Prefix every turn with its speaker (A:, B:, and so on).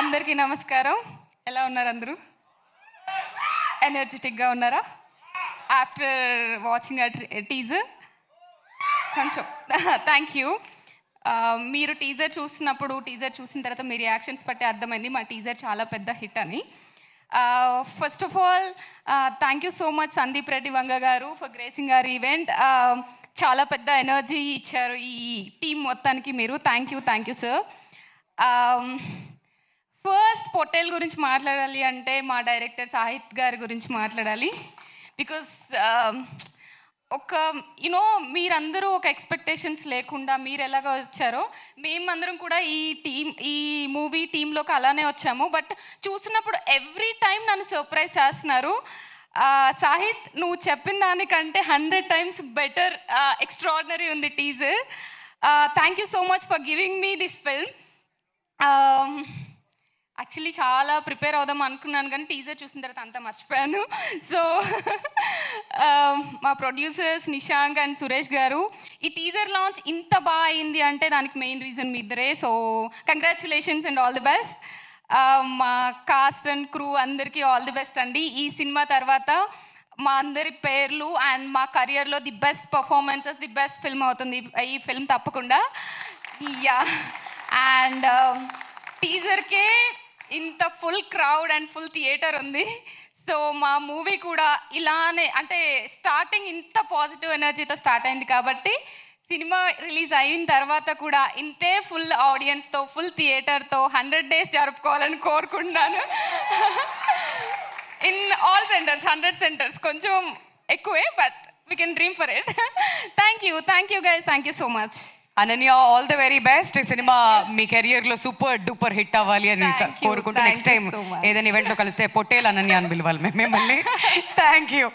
A: అందరికీ నమస్కారం. ఎలా ఉన్నారు అందరూ? ఎనర్జెటిక్గా ఉన్నారా? ఆఫ్టర్ వాచింగ్ టీజర్ కొంచెం థ్యాంక్ యూ. మీరు టీజర్ చూసిన తర్వాత మీ రియాక్షన్స్ బట్టి అర్థమైంది మా టీజర్ చాలా పెద్ద హిట్ అని. First of all thank you so much Sandeep Reddy Vanga garu for gracing our event. చాలా పెద్ద ఎనర్జీ ఇచ్చారు ఈ టీం మొత్తానికి మీరు. Thank you sir. First Pottel గురించి మాట్లాడాలి అంటే మా డైరెక్టర్ సాహిత్ గారి గురించి మాట్లాడాలి. బికాస్ మీరందరూ ఒక ఎక్స్పెక్టేషన్స్ లేకుండా మీరు ఎలాగ వచ్చారో మేమందరం కూడా ఈ మూవీ టీంలోకి అలానే వచ్చాము. బట్ చూసినప్పుడు ఎవ్రీ టైం నన్ను సర్ప్రైజ్ చేస్తున్నారు. సాహిత్, నువ్వు చెప్పిన దానికంటే 100 times బెటర్, ఎక్స్ట్రాడినరీ ఉంది teaser. Thank you so much for giving me this film. Actually చాలా ప్రిపేర్ అవుదాం అనుకున్నాను కానీ టీజర్ చూసిన తర్వాత అంతా మర్చిపోయాను. సో మా ప్రొడ్యూసర్స్ నిశాంక్ అండ్ సురేష్ గారు, ఈ టీజర్ లాంచ్ ఇంత బాగా అయింది అంటే దానికి మెయిన్ రీజన్ మీ ఇద్దరే. So congratulations and all the best. మా కాస్ట్ అండ్ క్రూ అందరికీ ఆల్ ది బెస్ట్ అండి. ఈ సినిమా తర్వాత మా అందరి పేర్లు అండ్ మా కెరియర్లో the best performances, the best film అవుతుంది ఈ ఫిల్మ్ తప్పకుండా. యా, అండ్ టీజర్కే ఇంత full crowd and full theatre ఉంది. సో మా మూవీ కూడా ఇలానే, అంటే స్టార్టింగ్ ఇంత పాజిటివ్ ఎనర్జీతో స్టార్ట్ అయింది కాబట్టి సినిమా రిలీజ్ అయిన తర్వాత కూడా ఇంతే ఫుల్ ఆడియన్స్తో, ఫుల్ థియేటర్తో 100 days జరుపుకోవాలని కోరుకుంటున్నాను. ఇన్ ఆల్ సెంటర్స్, 100 centers, కొంచెం ఎక్కువే but we can dream for it. Thank you guys, thank you so much.
B: Ananya, all the very best. ఈ సినిమా మీ కెరియర్ లో సూపర్ డూపర్ హిట్ అవ్వాలి అని కోరుకుంటూ నెక్స్ట్ టైం ఏదైనా ఈవెంట్ లో కలిస్తే పొట్టేల్ అనన్య అని పిలవాలి మిమ్మల్ని. Thank you.